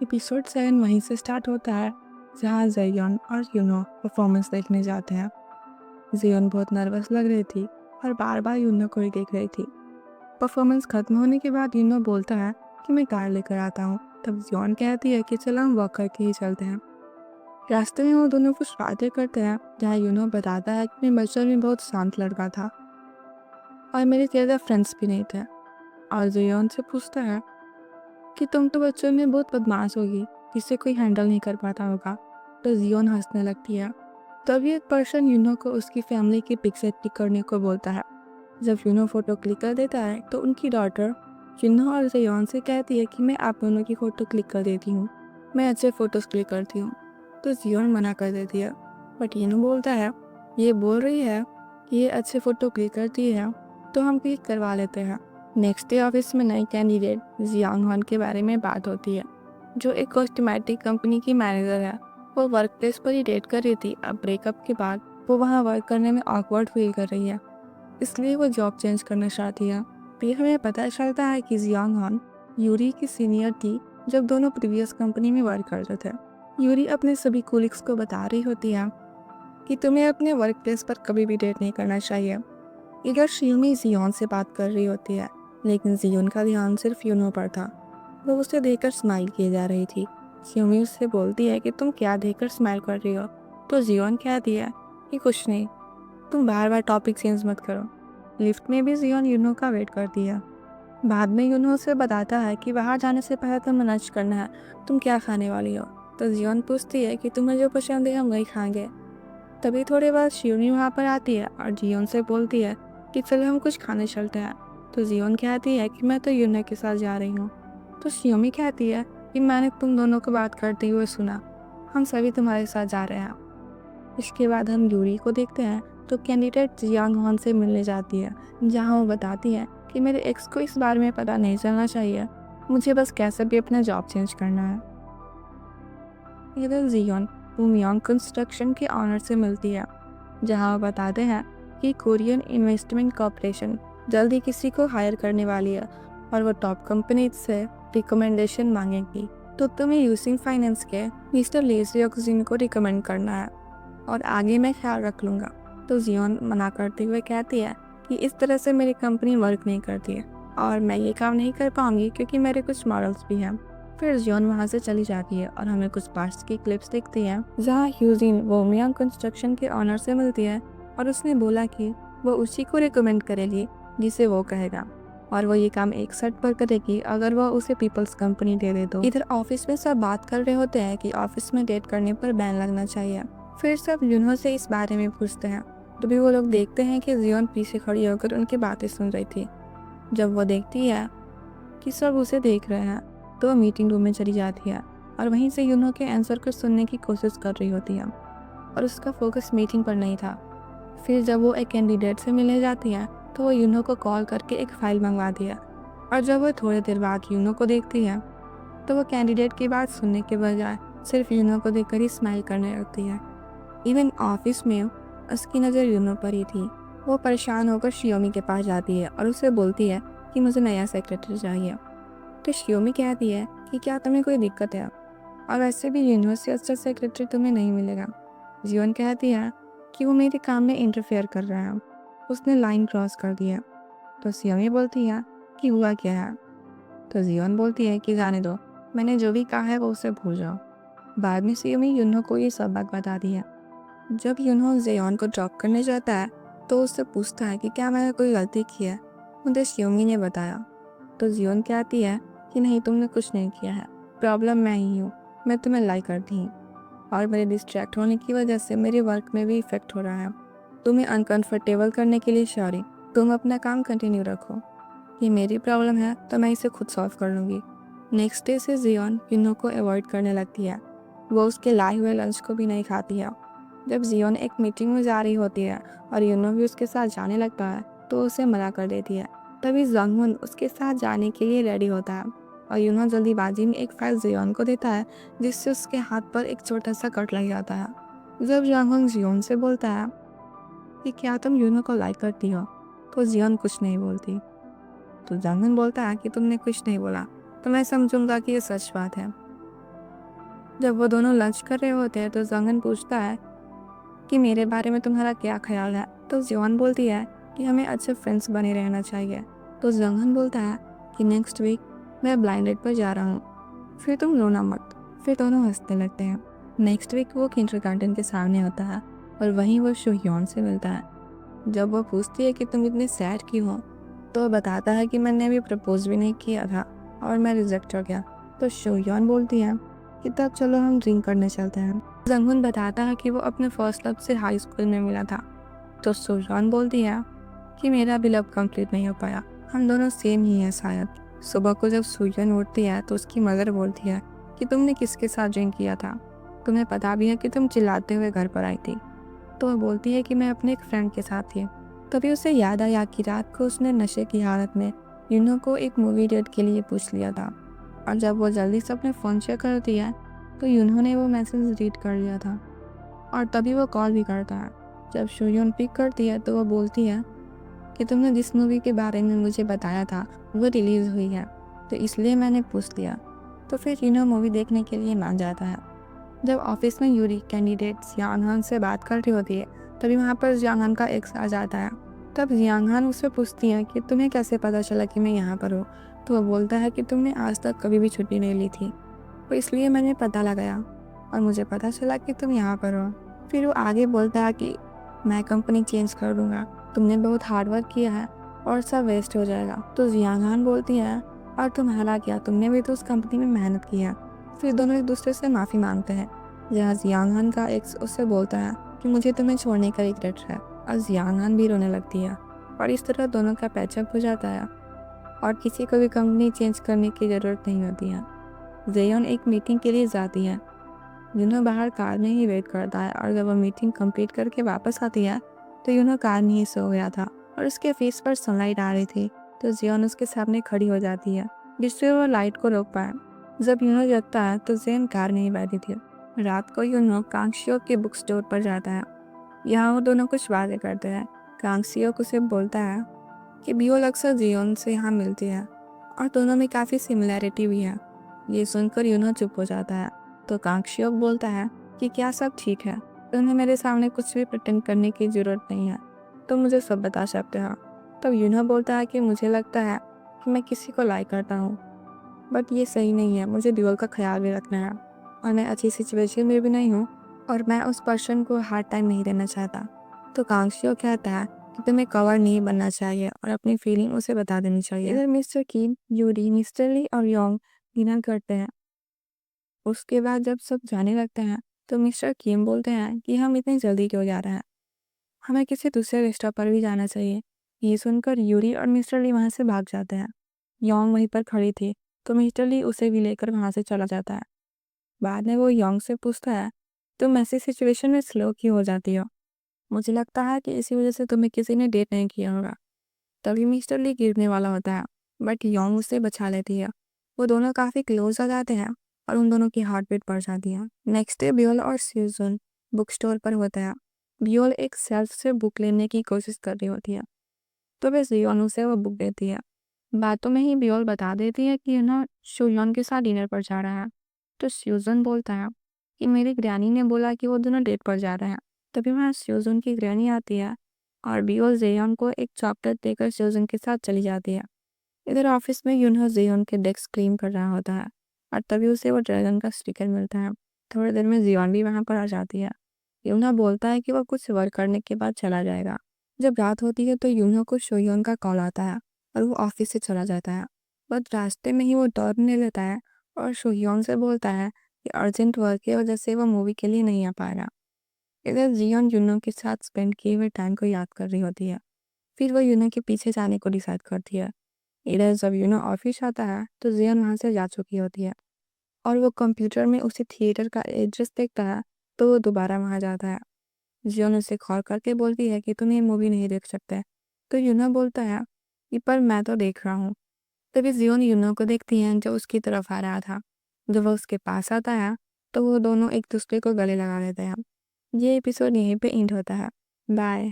Episode 7 वहीं से start होता है जहाँ जयन और यूनो परफॉर्मेंस देखने जाते हैं। जयन बहुत नर्वस लग रही थी और बार बार यूनो को ही देख रही थी। परफॉर्मेंस खत्म होने के बाद यूनो बोलता है कि मैं कार लेकर आता हूँ। तब जयन कहती है कि चलो हम वॉक करके ही चलते हैं। रास्ते में वो दोनों कुछ बातें करते हैं जहाँ यूनो बताता है कि मैं बचपन में बहुत शांत लड़का था और मेरे ज़्यादा फ्रेंड्स भी नहीं थे। और जयन से पूछता है कि तुम तो बच्चों में बहुत बदमाश होगी, जिसे कोई हैंडल नहीं कर पाता होगा। तो जियोन हंसने लगती है। तभी एक पर्सन यूनो को उसकी फैमिली की पिक्चर क्लिक करने को बोलता है। जब यूनो फोटो क्लिक कर देता है तो उनकी डॉटर यूनो और जियोन से कहती है कि मैं आप दोनों की फोटो क्लिक कर देती हूँ, मैं अच्छे फोटोज क्लिक करती हूँ। तो जियोन मना कर देती है, बट यूनो बोलता है ये बोल रही है कि ये अच्छे फोटो क्लिक करती है तो हम क्लिक करवा लेते हैं। नेक्स्ट डे ऑफिस में नई कैंडिडेट जियांग हॉन के बारे में बात होती है, जो एक कॉस्मेटिक कंपनी की मैनेजर है। वो वर्क प्लेस पर ही डेट कर रही थी। अब ब्रेकअप के बाद वो वहाँ वर्क करने में ऑकवर्ड फील कर रही है, इसलिए वो जॉब चेंज करना चाहती है। फिर हमें पता चलता है कि जियांग हॉन यूरी की सीनियर थी जब दोनों प्रीवियस कंपनी में वर्क करते थे। यूरी अपने सभी कोलिग्स को बता रही होती है कि तुम्हें अपने वर्क प्लेस पर कभी भी डेट नहीं करना चाहिए। इधर शियोमी जियोन से बात कर रही होती है, लेकिन जियोन का ध्यान सिर्फ यूनो पर था। वो उसे देखकर स्माइल किए जा रही थी। शियोमी उससे बोलती है कि तुम क्या देखकर स्माइल कर रही हो। तो जियोन कहती है कि कुछ नहीं, तुम बार बार टॉपिक चेंज मत करो। लिफ्ट में भी जियोन यूनो का वेट करती है। बाद में यूनो उसे बताता है कि बाहर जाने से पहले तुम्हें लंच करना है, तुम क्या खाने वाली हो। तो जियोन पूछती है कि तुम्हें जो पसंद है हम वही खाएंगे। तभी थोड़ी बाद शियोमी वहाँ पर आती है और जियोन से बोलती है कि चलो हम कुछ खाने चलते हैं। तो जियोन कहती है कि मैं तो यूनो के साथ जा रही हूँ। तो शियोमी कहती है कि मैंने तुम दोनों को बात करते हुए सुना, हम सभी तुम्हारे साथ जा रहे हैं। इसके बाद हम यूरी को देखते हैं तो कैंडिडेट जियांग हॉन से मिलने जाती है, जहाँ वो बताती है कि मेरे एक्स को इस बारे में पता नहीं चलना चाहिए, मुझे बस कैसे भी अपना जॉब चेंज करना है। इधर जियोन बुमयांग कंस्ट्रक्शन के ऑनर से मिलती है, जहाँ वो बताते हैं कि कोरियन इन्वेस्टमेंट कॉर्पोरेशन जल्दी किसी को हायर करने वाली है और वो टॉप कंपनी से रिकमेंडेशन मांगेगी। तो तुम्हें यूसिंग फाइनेंस के मिस्टर लेजियोक्सिन को रिकमेंड करना है और आगे मैं ख्याल रख लूँगा। तो जियोन मना करते हुए कहती है कि इस तरह से मेरी कंपनी वर्क नहीं करती है और मैं ये काम नहीं कर पाऊंगी क्योंकि मेरे कुछ मॉडल्स भी हैं। फिर जियोन वहाँ से चली जाती है और हमें कुछ पार्ट्स की क्लिप्स दिखती हैं, जहाँ ह्यूजिन वोमियांग कंस्ट्रक्शन के ऑनर से मिलती है और उसने बोला कि वो उसी को रिकमेंड करेगी जिसे वो कहेगा, और वो ये काम एक शर्त पर करेगी, अगर वो उसे पीपल्स कंपनी दे तो। इधर ऑफिस में सब बात कर रहे होते हैं कि ऑफिस में डेट करने पर बैन लगना चाहिए। फिर सब यूनो से इस बारे में पूछते हैं। तभी वो लोग देखते हैं कि जियोन पीछे खड़ी होकर उनकी बातें सुन रही थी। जब वो देखती है कि सब उसे देख रहे हैं तो वो मीटिंग रूम में चली जाती है और वहीं से यूनो के आंसर को सुनने की कोशिश कर रही होती है, और उसका फोकस मीटिंग पर नहीं था। फिर जब वो एक कैंडिडेट से मिलने जाती है तो वो यूनो को कॉल करके एक फाइल मंगवाती है, और जब वो थोड़ी देर बाद यूनो को देखती है तो वो कैंडिडेट की बात सुनने के बजाय सिर्फ यूनो को देखकर ही स्माइल करने लगती है। इवन ऑफिस में उसकी नज़र यूनो पर ही थी। वो परेशान होकर शियोमी के पास जाती है और उसे बोलती है कि मुझे नया सेक्रेटरी चाहिए। तो शियोमी कहती है कि क्या तुम्हें कोई दिक्कत है, और वैसे भी यूनिवर्सिटी अच्छा सेक्रेटरी तुम्हें नहीं मिलेगा। जियोन कहती है कि वो मेरे काम में इंटरफेयर कर रहा है, उसने लाइन क्रॉस कर दी है। तो शियोमी बोलती है कि हुआ क्या है। तो जियोन बोलती है कि जाने दो, मैंने जो भी कहा है वो उसे भूल जाओ। बाद में शियोमी यूनो को ये सब बात बताती है। जब यूनो जियोन को ड्रॉप करने जाता है तो उससे पूछता है कि क्या मैंने कोई गलती की है। मुझे शियोमी ने बताया। तो जियोन कहती है कि नहीं, तुमने कुछ नहीं किया है, प्रॉब्लम मैं ही हूँ, मैं तुम्हें लाई करती हूँ और मेरे डिस्ट्रैक्ट होने की वजह से मेरे वर्क में भी इफेक्ट हो रहा है। तुम्हें अनकंफर्टेबल करने के लिए सॉरी, तुम अपना काम कंटिन्यू रखो, ये मेरी प्रॉब्लम है तो मैं इसे खुद सॉल्व कर लूँगी। नेक्स्ट डे से जियोन यूनो को अवॉइड करने लगती है। वो उसके लाए हुए लंच को भी नहीं खाती है। जब जियोन एक मीटिंग में जा रही होती है और यूनो भी उसके साथ जाने लगता है तो उसे मना कर देती है। तभी जंगहुन उसके साथ जाने के लिए रेडी होता है और यूनो जल्दीबाजी में एक फाइल जियोन को देता है, जिससे उसके हाथ पर एक छोटा सा कट लग जाता है। जब जंगहुन जियोन से बोलता है कि क्या तुम यूनो को लाइक करती हो, तो जियोन कुछ नहीं बोलती। तो जंगहुन बोलता है कि तुमने कुछ नहीं बोला तो मैं समझूंगा कि ये सच बात है। जब वो दोनों लंच कर रहे होते हैं तो जंगन पूछता है कि मेरे बारे में तुम्हारा क्या ख्याल है। तो जियोन बोलती है कि हमें अच्छे फ्रेंड्स बने रहना चाहिए। तो जंगन बोलता है कि नेक्स्ट वीक मैं ब्लाइंड डेट पर जा रहा हूँ, फिर तुम रोना मत। फिर दोनों हंसने लगते हैं। नेक्स्ट वीक वो किंडरगार्टन के सामने होता है और वहीं वो शोह्योन से मिलता है। जब वो पूछती है कि तुम इतने सैड क्यों हो, तो वो बताता है कि मैंने अभी प्रपोज भी नहीं किया था और मैं रिजेक्ट हो गया। तो शोह्योन बोलती है कि तब चलो हम ड्रिंक करने चलते हैं। जंगून बताता है कि वो अपने फर्स्ट लव से हाई स्कूल में मिला था। तो शोह्योन बोलती है कि मेरा भी लव कंप्लीट नहीं हो पाया, हम दोनों सेम ही हैं शायद। सुबह को जब शोह्योन उठती है तो उसकी मदर बोलती है कि तुमने किसके साथ ड्रिंक किया था, तुम्हें पता भी है कि तुम चिल्लाते हुए घर पर आई थी। तो वो बोलती है कि मैं अपने एक फ्रेंड के साथ थी। तभी उसे याद आया कि रात को उसने नशे की हालत में यूनो को एक मूवी डेट के लिए पूछ लिया था। और जब वो जल्दी से अपने फ़ोन चेक करती है तो यूनो ने वो मैसेज रीड कर लिया था और तभी वो कॉल भी करता है। जब शोयून पिक करती है तो वो बोलती है कि तुमने जिस मूवी के बारे में मुझे बताया था वो रिलीज़ हुई है, तो इसलिए मैंने पूछ लिया। तो फिर यूनो मूवी देखने के लिए मान जाता है। जब ऑफिस में यूरी कैंडिडेट जियांगहान से बात कर रही होती है तभी वहाँ पर जियांगहान का एक्स आ जाता है। तब जियांगहान उससे पूछती है कि तुम्हें कैसे पता चला कि मैं यहाँ पर हूँ। तो वो बोलता है कि तुमने आज तक कभी भी छुट्टी नहीं ली थी, तो इसलिए मैंने पता लगाया और मुझे पता चला कि तुम यहाँ पर हो। फिर वो आगे बोलता है कि मैं कंपनी चेंज कर दूंगा, तुमने बहुत हार्ड वर्क किया है और सब वेस्ट हो जाएगा। तो जियांगहान बोलती है और तुम्हारा क्या, तुमने भी तो उस कंपनी में मेहनत की है। फिर दोनों एक दूसरे से माफ़ी मांगते हैं, जहाँ जियांगहान का एक्स उससे बोलता है कि मुझे तुम्हें छोड़ने का रिग्रेट है और जियांगहान भी रोने लगती है। और इस तरह दोनों का पैचअप हो जाता है और किसी को भी कंपनी चेंज करने की ज़रूरत नहीं होती है। जेयोन एक मीटिंग के लिए जाती है, यूनो बाहर कार में ही वेट करता है और जब वो मीटिंग कंप्लीट करके वापस आती है तो यूनो कार में ही सो गया था और उसके फेस पर सनलाइट आ रही थी। तो जियोन उसके सामने खड़ी हो जाती है जिससे वो लाइट को रोक पाए। जब यूनो जगता है तो जेन कार में ही बैठी थी। रात को यूनो कांगशियो के बुक स्टोर पर जाता है। यहाँ वो दोनों कुछ बातें करते हैं। कांगशियो उसे बोलता है कि बियोल अक्सर जियोन से यहाँ मिलती है और दोनों में काफ़ी सिमिलैरिटी भी है। ये सुनकर यूनो चुप हो जाता है। तो कांगशियो बोलता है कि क्या सब ठीक है, तुम्हें मेरे सामने कुछ भी प्रिटेंड करने की ज़रूरत नहीं है, तुम मुझे सब बता सकते हो। तब यूनो बोलता है कि मुझे लगता है कि मैं किसी को लाइक करता हूँ, बट ये सही नहीं है, मुझे ड्यूल का ख्याल भी रखना है और मैं अच्छी सिचुएशन में भी नहीं हूँ और मैं उस पर्सन को हार्ड टाइम नहीं देना चाहता। तो कांगशियो कहता है कि तुम्हें कवर नहीं बनना चाहिए और अपनी फीलिंग उसे बता देनी चाहिए। इधर मिस्टर किम, यूरी, मिस्टर ली और योंग डिनर करते हैं। उसके बाद जब सब जाने लगते हैं तो मिस्टर किम बोलते हैं कि हम इतनी जल्दी क्यों जा रहे हैं, हमें किसी दूसरे रेस्टोरेंट पर भी जाना चाहिए। ये सुनकर यूरी और मिस्टर ली वहाँ से भाग जाते हैं। योंग वहीं पर खड़ी थी तो मिस्टर ली उसे भी लेकर वहाँ से चला जाता है। बाद में वो योंग से पूछता है, तुम ऐसी सिचुएशन में स्लो क्यों हो जाती हो, मुझे लगता है कि इसी वजह से तुम्हें किसी ने डेट नहीं किया होगा। तभी मिस्टर ली गिरने वाला होता है बट योंग उसे बचा लेती है। वो दोनों काफ़ी क्लोज आ जाते हैं और उन दोनों की हार्ट बीट बढ़ जाती है। नेक्स्ट डे बियोल और स्यूजन बुक स्टोर पर होता है। बियोल एक सेल्फ से बुक लेने की कोशिश कर रही होती है तो वे जियोन उसे वो बुक देती है। बातों में ही बियोल बता देती है कि ना शुयोन के साथ डिनर पर जा रहा है। तो स्यूजन बोलता है कि मेरी ग्रैनी ने बोला कि वो दोनों डेट पर जा रहे हैं। तभी वहाँ स्यूजन की ग्रैनी आती है और बियोल जेयोन को एक चॉकलेट देकर स्यूजन के साथ चली जाती है। इधर ऑफिस में यूनो जेयोन के डेस्क क्लीन कर रहा होता है और तभी उसे वो ड्रैगन का स्टिकर मिलता है। थोड़ी देर में जियोन भी वहाँ पर आ जाती है। यूना बोलता है कि वो कुछ वर्क करने के बाद चला जाएगा। जब रात होती है तो यूनो को शोयोन का कॉल आता है और वो ऑफिस से चला जाता है। बट रास्ते में ही वो टर्न ले लेता है और शोयोन से बोलता है कि अर्जेंट वर्क की वजह से वो मूवी के लिए नहीं आ पाएगा। इधर जियोन यूनो के साथ स्पेंड किए हुए टाइम को याद कर रही होती है। फिर वो यूनो के पीछे जाने को डिसाइड करती है। इधर जब यूनो ऑफिस आता है तो जियोन वहाँ से जा चुकी होती है और वो कंप्यूटर में उसी थिएटर का एड्रेस देखता है तो वो दोबारा वहाँ जाता है। जियोन उसे कॉल करके बोलती है कि तुम ये मूवी नहीं देख सकते। तो यूनो बोलता है कि पर मैं तो देख रहा हूँ। तभी जियोन यूनो को देखती है जो उसकी तरफ आ रहा था। जब वो उसके पास आता है तो वो दोनों एक दूसरे को गले लगा लेते हैं। ये एपिसोड यहीं पे एंड होता है। बाय।